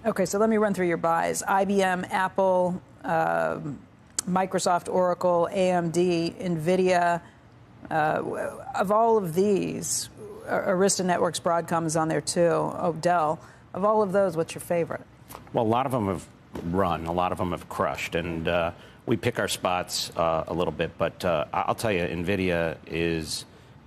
Okay, so let me run through your buys. IBM, Apple, Microsoft, Oracle, AMD, NVIDIA. Of all of these, Arista Networks, Broadcom is on there too. Oh, Dell. Of all of those, what's your favorite? Well, a lot of them have run. A lot of them have crushed. And we pick our spots a little bit. But I'll tell you, NVIDIA is,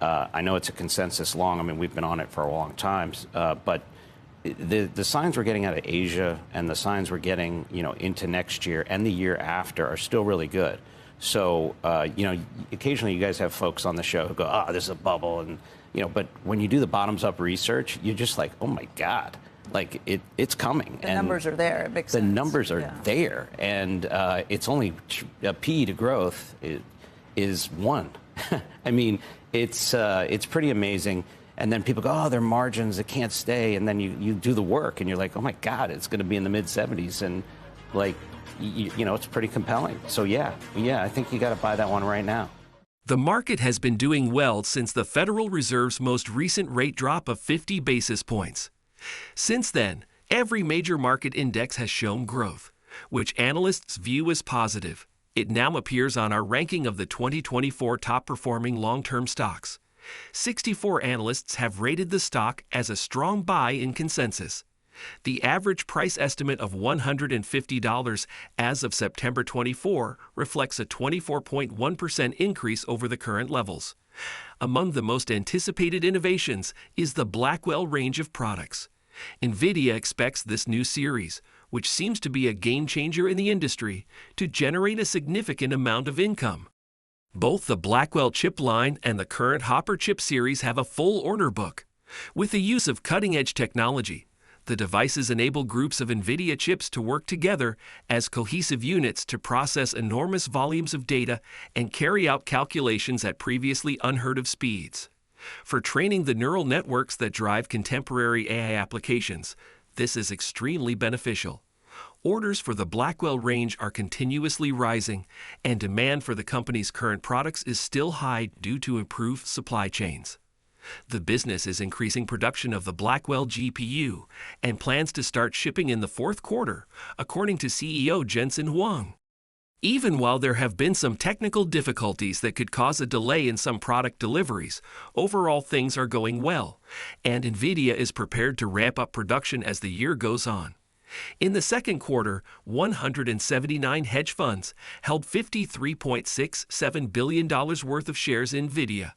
I know it's a consensus long. I mean, we've been on it for a long time. But the signs we're getting out of Asia and the signs we're getting, into next year and the year after are still really good. So, occasionally you guys have folks on the show who go, this is a bubble. And, but when you do the bottoms up research, you're just like, oh, my God. Like, it's coming. The numbers are there. It makes sense. The numbers are there. And it's only P to growth is 1. I mean, it's pretty amazing. And then people go, their margins, it can't stay. And then you do the work and you're like, oh, my God, it's going to be in the mid-70s. And, like, it's pretty compelling. So, yeah, I think you got to buy that one right now. The market has been doing well since the Federal Reserve's most recent rate drop of 50 basis points. Since then, every major market index has shown growth, which analysts view as positive. It now appears on our ranking of the 2024 top-performing long-term stocks. 64 analysts have rated the stock as a strong buy in consensus. The average price estimate of $150 as of September 24 reflects a 24.1% increase over the current levels. Among the most anticipated innovations is the Blackwell range of products. Nvidia expects this new series, which seems to be a game changer in the industry, to generate a significant amount of income. Both the Blackwell chip line and the current Hopper chip series have a full order book. With the use of cutting-edge technology, the devices enable groups of NVIDIA chips to work together as cohesive units to process enormous volumes of data and carry out calculations at previously unheard-of speeds. For training the neural networks that drive contemporary AI applications, this is extremely beneficial. Orders for the Blackwell range are continuously rising, and demand for the company's current products is still high due to improved supply chains. The business is increasing production of the Blackwell GPU and plans to start shipping in the fourth quarter, according to CEO Jensen Huang. Even while there have been some technical difficulties that could cause a delay in some product deliveries, overall things are going well, and NVIDIA is prepared to ramp up production as the year goes on. In the second quarter, 179 hedge funds held $53.67 billion worth of shares in NVIDIA.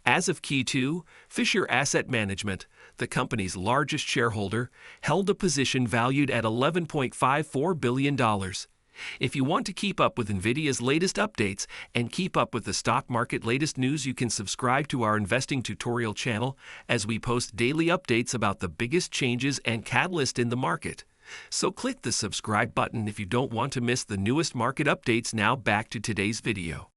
As of Q2, Fisher Asset Management, the company's largest shareholder, held a position valued at $11.54 billion. If you want to keep up with NVIDIA's latest updates and keep up with the stock market latest news, you can subscribe to our investing tutorial channel as we post daily updates about the biggest changes and catalysts in the market. So click the subscribe button if you don't want to miss the newest market updates. Now back to today's video.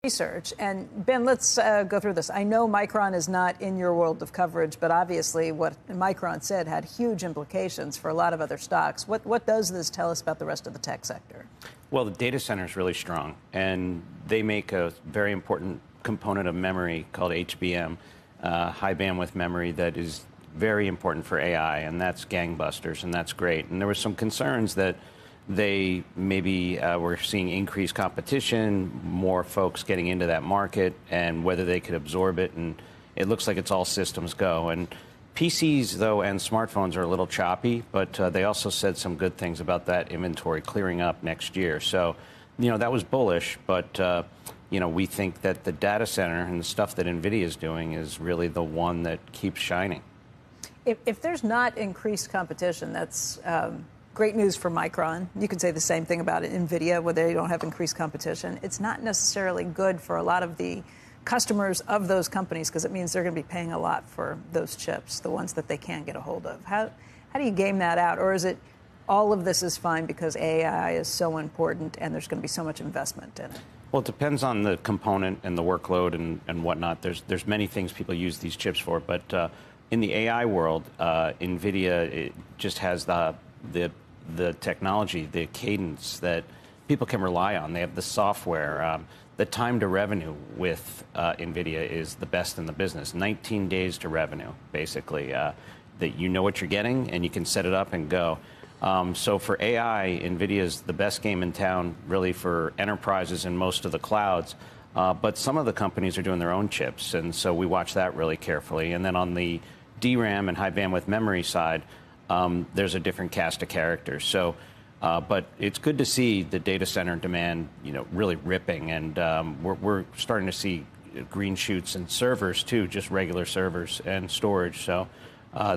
Research. And Ben, let's go through this. I know Micron is not in your world of coverage, but obviously what Micron said had huge implications for a lot of other stocks. What does this tell us about the rest of the tech sector? Well, the data center is really strong, and they make a very important component of memory called HBM, high bandwidth memory, that is very important for AI, and that's gangbusters, and that's great. And there were some concerns that they maybe were seeing increased competition, more folks getting into that market, and whether they could absorb it. And it looks like it's all systems go. And PCs, though, and smartphones are a little choppy, but they also said some good things about that inventory clearing up next year. So, that was bullish, but, we think that the data center and the stuff that NVIDIA is doing is really the one that keeps shining. If there's not increased competition, that's great news for Micron. You could say the same thing about NVIDIA, where they don't have increased competition. It's not necessarily good for a lot of the customers of those companies, because it means they're going to be paying a lot for those chips, the ones that they can't get a hold of. How do you game that out? Or is it all of this is fine because AI is so important and there's going to be so much investment in it? Well, it depends on the component and the workload and whatnot. There's many things people use these chips for, but in the AI world, NVIDIA just has the technology, the cadence that people can rely on. They have the software. The time to revenue with NVIDIA is the best in the business. 19 days to revenue, basically. That you know what you're getting and you can set it up and go. So for AI, NVIDIA is the best game in town, really, for enterprises and most of the clouds. But some of the companies are doing their own chips, and so we watch that really carefully. And then on the DRAM and high bandwidth memory side, there's a different cast of characters. So, but it's good to see the data center demand, really ripping, and we're starting to see green shoots in servers too, just regular servers and storage. So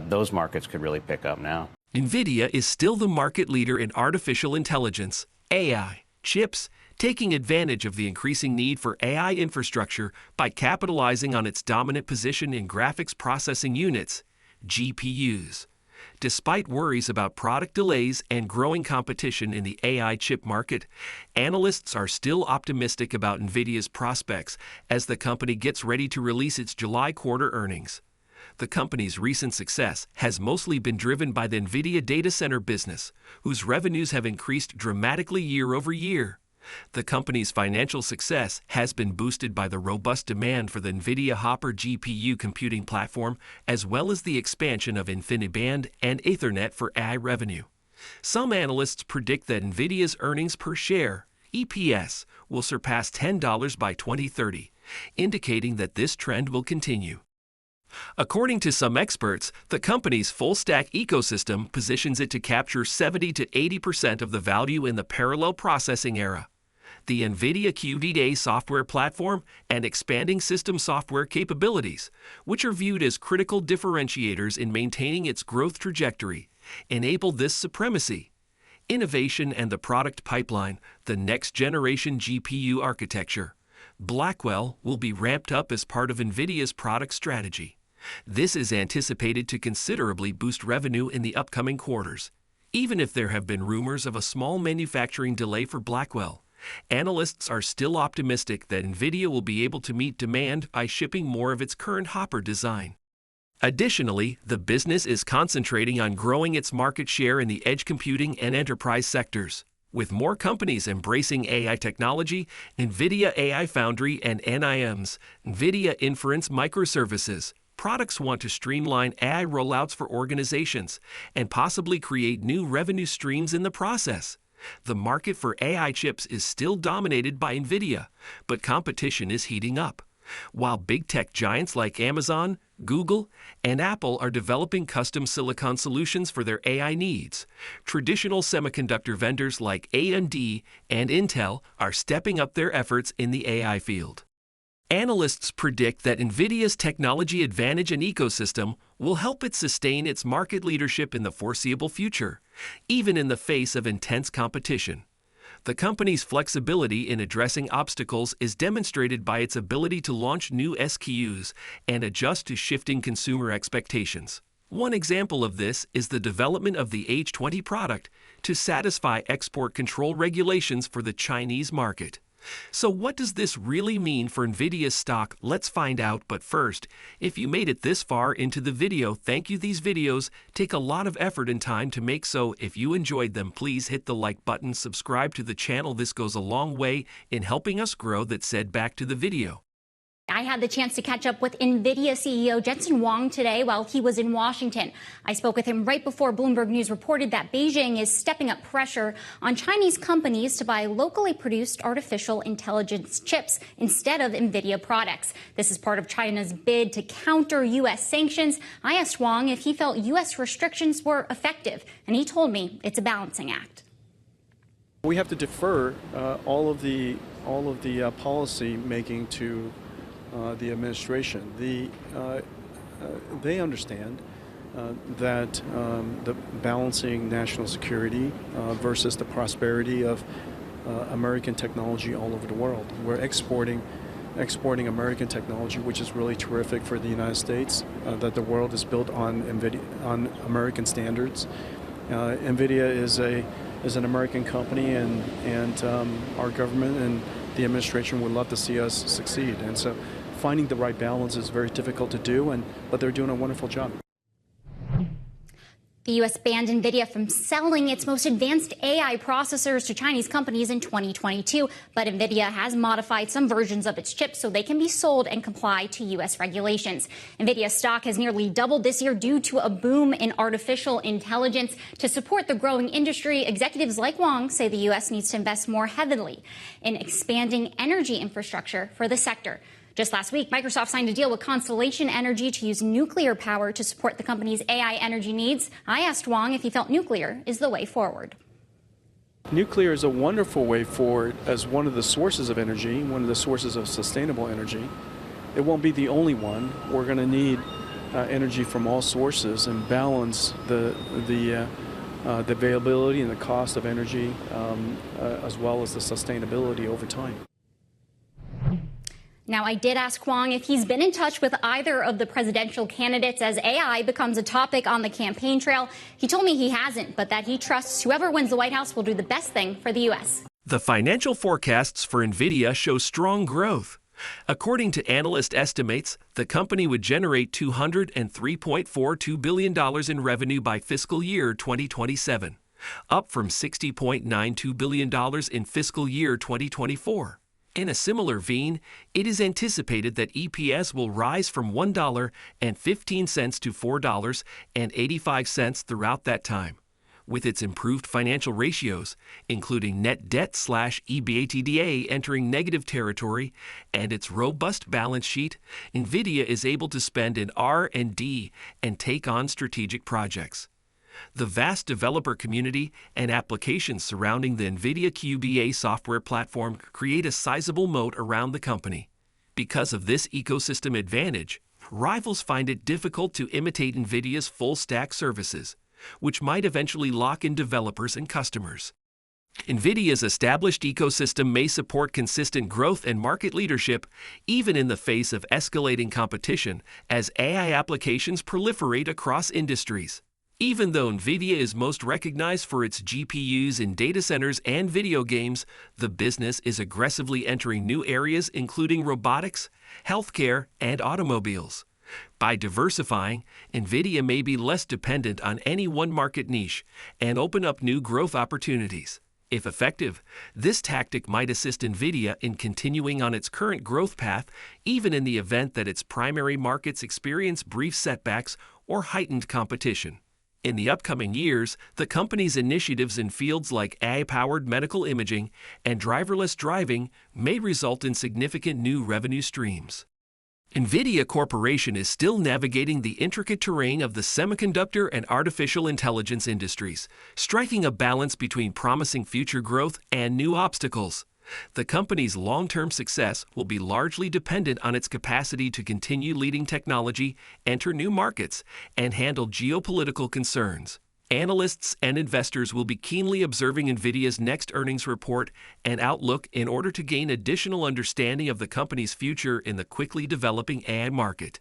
those markets could really pick up now. Nvidia is still the market leader in artificial intelligence, AI, chips, taking advantage of the increasing need for AI infrastructure by capitalizing on its dominant position in graphics processing units, GPUs. Despite worries about product delays and growing competition in the AI chip market, analysts are still optimistic about Nvidia's prospects as the company gets ready to release its July quarter earnings. The company's recent success has mostly been driven by the Nvidia data center business, whose revenues have increased dramatically year over year. The company's financial success has been boosted by the robust demand for the NVIDIA Hopper GPU computing platform, as well as the expansion of InfiniBand and Ethernet for AI revenue. Some analysts predict that NVIDIA's earnings per share, EPS, will surpass $10 by 2030, indicating that this trend will continue. According to some experts, the company's full-stack ecosystem positions it to capture 70 to 80% of the value in the parallel processing era. The NVIDIA QDA software platform and expanding system software capabilities, which are viewed as critical differentiators in maintaining its growth trajectory, enable this supremacy. Innovation and the product pipeline, the next-generation GPU architecture, Blackwell, will be ramped up as part of NVIDIA's product strategy. This is anticipated to considerably boost revenue in the upcoming quarters. Even if there have been rumors of a small manufacturing delay for Blackwell, analysts are still optimistic that NVIDIA will be able to meet demand by shipping more of its current Hopper design. Additionally, the business is concentrating on growing its market share in the edge computing and enterprise sectors. With more companies embracing AI technology, NVIDIA AI Foundry and NIMs, NVIDIA Inference Microservices, products want to streamline AI rollouts for organizations and possibly create new revenue streams in the process. The market for AI chips is still dominated by NVIDIA, but competition is heating up. While big tech giants like Amazon, Google, and Apple are developing custom silicon solutions for their AI needs, traditional semiconductor vendors like AMD and Intel are stepping up their efforts in the AI field. Analysts predict that NVIDIA's technology advantage and ecosystem will help it sustain its market leadership in the foreseeable future, even in the face of intense competition. The company's flexibility in addressing obstacles is demonstrated by its ability to launch new SKUs and adjust to shifting consumer expectations. One example of this is the development of the H20 product to satisfy export control regulations for the Chinese market. So what does this really mean for NVIDIA's stock? Let's find out. But first, if you made it this far into the video, thank you. These videos take a lot of effort and time to make, so if you enjoyed them, please hit the like button, subscribe to the channel. This goes a long way in helping us grow. That said, back to the video. I had the chance to catch up with NVIDIA CEO Jensen Huang today while he was in Washington. I spoke with him right before Bloomberg News reported that Beijing is stepping up pressure on Chinese companies to buy locally produced artificial intelligence chips instead of NVIDIA products. This is part of China's bid to counter U.S. sanctions. I asked Huang if he felt U.S. restrictions were effective, and he told me it's a balancing act. We have to defer all of the policy making to the administration. They understand that the balancing national security versus the prosperity of American technology all over the world. We're exporting American technology, which is really terrific for the United States. That the world is built on NVIDIA, on American standards. NVIDIA is an American company, and our government and the administration would love to see us succeed. And so finding the right balance is very difficult to do, but they're doing a wonderful job. The U.S. banned Nvidia from selling its most advanced AI processors to Chinese companies in 2022, but Nvidia has modified some versions of its chips so they can be sold and comply to U.S. regulations. Nvidia stock has nearly doubled this year due to a boom in artificial intelligence. To support the growing industry, executives like Wang say the U.S. needs to invest more heavily in expanding energy infrastructure for the sector. Just last week, Microsoft signed a deal with Constellation Energy to use nuclear power to support the company's AI energy needs. I asked Wang if he felt nuclear is the way forward. Nuclear is a wonderful way forward as one of the sources of energy, one of the sources of sustainable energy. It won't be the only one. We're going to need energy from all sources and balance the availability and the cost of energy as well as the sustainability over time. Now, I did ask Wang if he's been in touch with either of the presidential candidates as AI becomes a topic on the campaign trail. He told me he hasn't, but that he trusts whoever wins the White House will do the best thing for the U.S. The financial forecasts for Nvidia show strong growth. According to analyst estimates, the company would generate $203.42 billion in revenue by fiscal year 2027, up from $60.92 billion in fiscal year 2024. In a similar vein, it is anticipated that EPS will rise from $1.15 to $4.85 throughout that time. With its improved financial ratios, including net debt/EBITDA entering negative territory, and its robust balance sheet, Nvidia is able to spend in R&D and take on strategic projects. The vast developer community and applications surrounding the NVIDIA QBA software platform create a sizable moat around the company. Because of this ecosystem advantage, rivals find it difficult to imitate NVIDIA's full-stack services, which might eventually lock in developers and customers. NVIDIA's established ecosystem may support consistent growth and market leadership even in the face of escalating competition as AI applications proliferate across industries. Even though NVIDIA is most recognized for its GPUs in data centers and video games, the business is aggressively entering new areas including robotics, healthcare, and automobiles. By diversifying, NVIDIA may be less dependent on any one market niche and open up new growth opportunities. If effective, this tactic might assist NVIDIA in continuing on its current growth path even in the event that its primary markets experience brief setbacks or heightened competition. In the upcoming years, the company's initiatives in fields like AI-powered medical imaging and driverless driving may result in significant new revenue streams. NVIDIA Corporation is still navigating the intricate terrain of the semiconductor and artificial intelligence industries, striking a balance between promising future growth and new obstacles. The company's long-term success will be largely dependent on its capacity to continue leading technology, enter new markets, and handle geopolitical concerns. Analysts and investors will be keenly observing NVIDIA's next earnings report and outlook in order to gain additional understanding of the company's future in the quickly developing AI market.